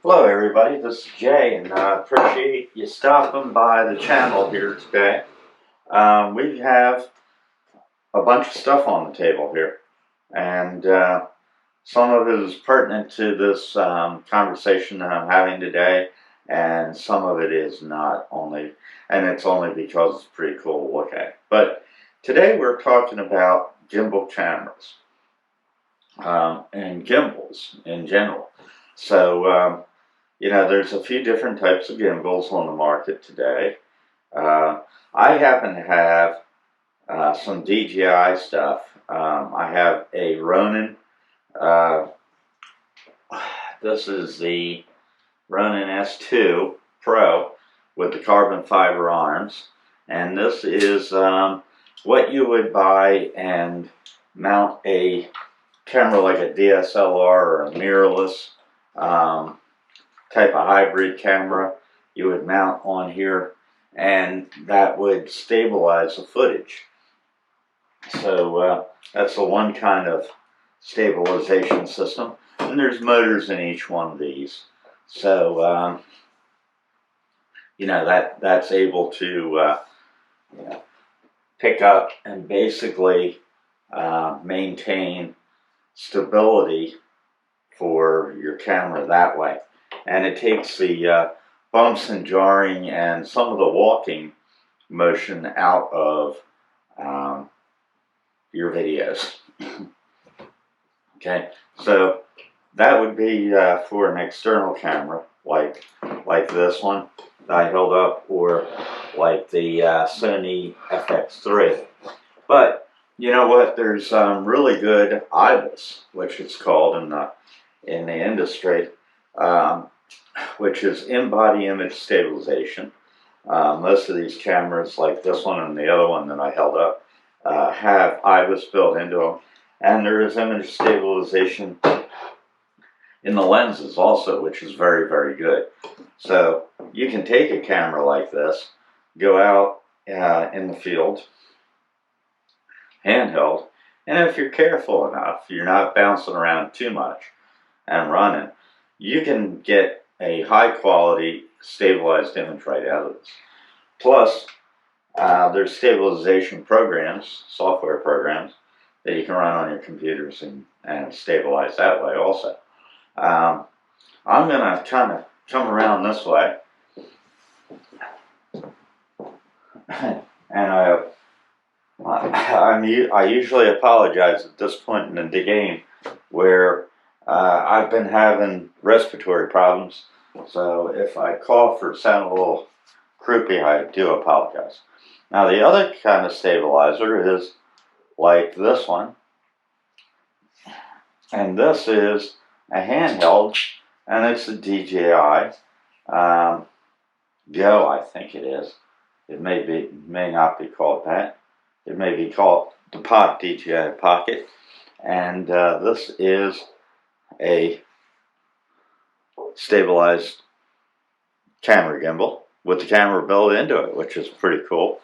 Hello everybody, this is Jay, and I appreciate you stopping by the channel here today. We have a bunch of stuff on the table here, and some of it is pertinent to this conversation that I'm having today, and some of it is not, and it's only because it's pretty cool to look at. But today we're talking about gimbal cameras, and gimbals in general. So, there's a few different types of gimbals on the market today. I happen to have some DJI stuff. I have a Ronin. Uh, this is the Ronin S2 Pro with the carbon fiber arms. And this is what you would buy and mount a camera like a DSLR or a mirrorless type of hybrid camera you would mount on here, and that would stabilize the footage. So that's the one kind of stabilization system, and there's motors in each one of these. So that's able to pick up and basically maintain stability for your camera that way. And it takes the bumps and jarring and some of the walking motion out of your videos. Okay, so that would be for an external camera like this one that I held up, or like the Sony FX3. But you know what? There's really good IBIS, which it's called in the industry, which is in-body image stabilization. Most of these cameras, like this one and the other one that I held up, have IBIS built into them, and there is image stabilization in the lenses also, which is very, very good. So you can take a camera like this, go out in the field, handheld, and if you're careful enough, you're not bouncing around too much and running, you can get a high quality stabilized image right out of this. Plus, there's stabilization programs, software programs, that you can run on your computers and stabilize that way also. I'm going to kind of come around this way, and I usually apologize at this point in the game where I've been having respiratory problems, so if I cough or sound a little croupy, I do apologize. Now the other kind of stabilizer is like this one, and this is a handheld, and it's a DJI Go, I think it is. It may not be called that. It may be called the DJI Pocket, and this is a stabilized camera gimbal with the camera built into it, which is pretty cool.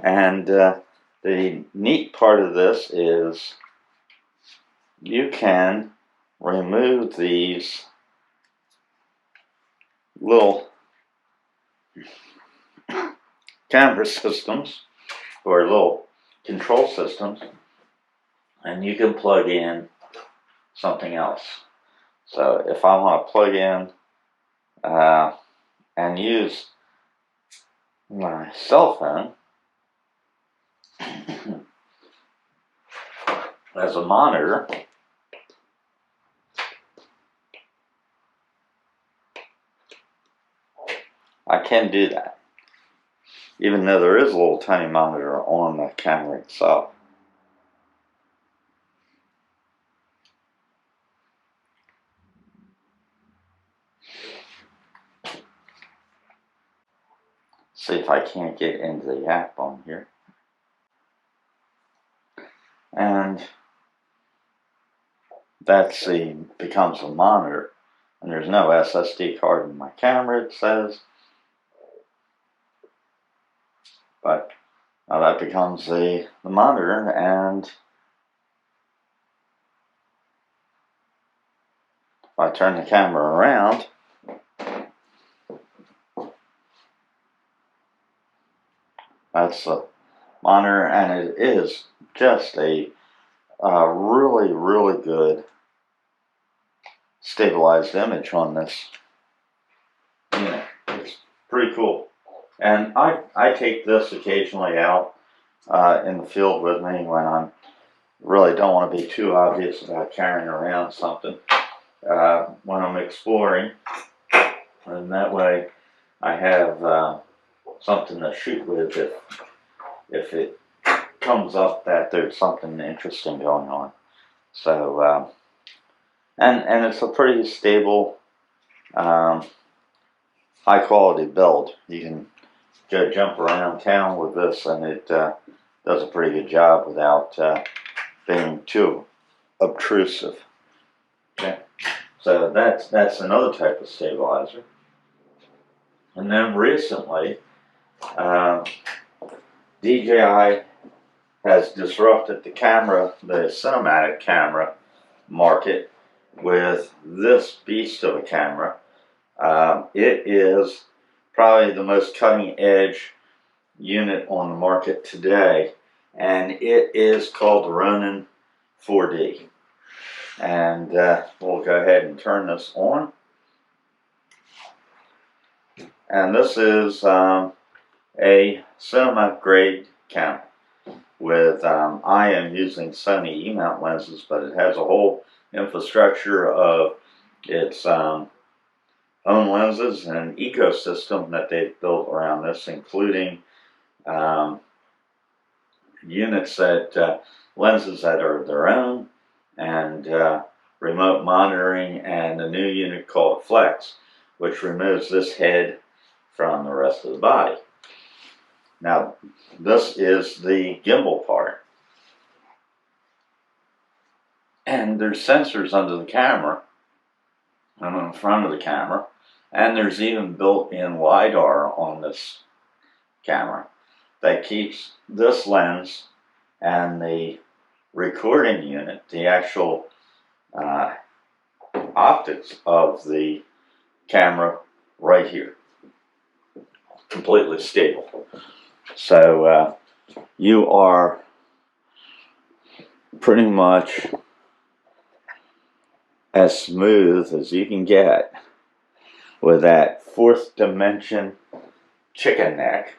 And the neat part of this is you can remove these little camera systems or little control systems, and you can plug in something else. So if I want to plug in and use my cell phone as a monitor, I can do that, even though there is a little tiny monitor on the camera itself. See if I can't get into the app on here. And that's becomes a monitor, and there's no SSD card in my camera, it says. But now that becomes the monitor, and if I turn the camera around, That's the monitor, and it is just a really, really good stabilized image on this unit. It's pretty cool. And I take this occasionally out in the field with me when I really don't want to be too obvious about carrying around something when I'm exploring. And that way I have something to shoot with if it comes up that there's something interesting going on. So, and it's a pretty stable, high quality build. You can go jump around town with this, and it does a pretty good job without being too obtrusive. Okay, so that's another type of stabilizer. And then recently, DJI has disrupted the cinematic camera market with this beast of a camera. It is probably the most cutting edge unit on the market today, and it is called the Ronin 4D. And we'll go ahead and turn this on. And this is a cinema grade camera with I am using Sony E-mount lenses, but it has a whole infrastructure of its own lenses and ecosystem that they've built around this, including units lenses that are their own, and remote monitoring, and a new unit called Flex, which removes this head from the rest of the body. Now, this is the gimbal part. And there's sensors under the camera and in front of the camera, and there's even built-in LiDAR on this camera that keeps this lens and the recording unit, the actual optics of the camera, right here, completely stable. So you are pretty much as smooth as you can get with that fourth dimension chicken neck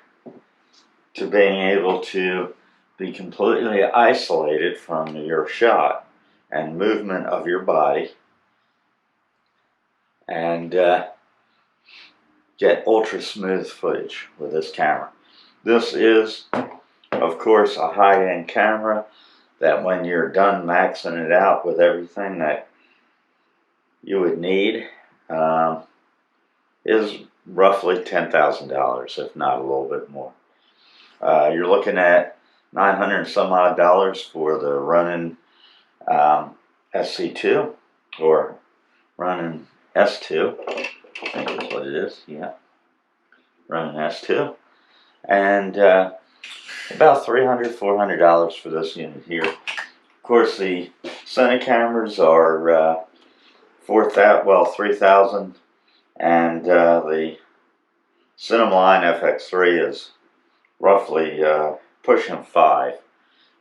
to being able to be completely isolated from your shot and movement of your body, and get ultra smooth footage with this camera. This is, of course, a high-end camera that when you're done maxing it out with everything that you would need, is roughly $10,000, if not a little bit more. You're looking at $900 and some odd for the Ronin SC2, or Ronin S2, I think is what it is, yeah, Ronin S2, and about $300, $400 for this unit here. Of course, the Sony cameras are $3,000, and the Cinemaline FX3 is roughly pushing $5,000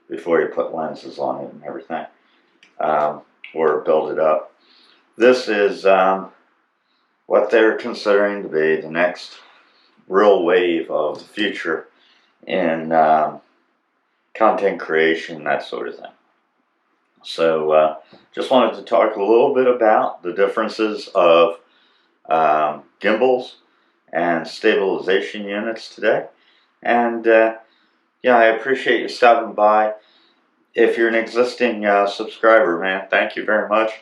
before you put lenses on it and everything, or build it up. This is what they're considering to be the next real wave of the future in content creation, that sort of thing. So just wanted to talk a little bit about the differences of gimbals and stabilization units today. And yeah, I appreciate you stopping by. If you're an existing subscriber, man, thank you very much.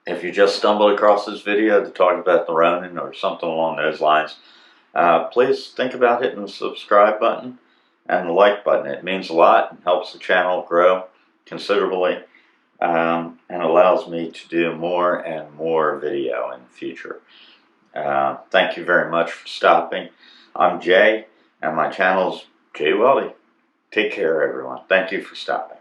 If you just stumbled across this video to talk about the Ronin or something along those lines, please think about hitting the subscribe button and the like button. It means a lot and helps the channel grow considerably, and allows me to do more and more video in the future. Thank you very much for stopping. I'm Jay, and my channel's Jay Weldy. Take care, everyone. Thank you for stopping.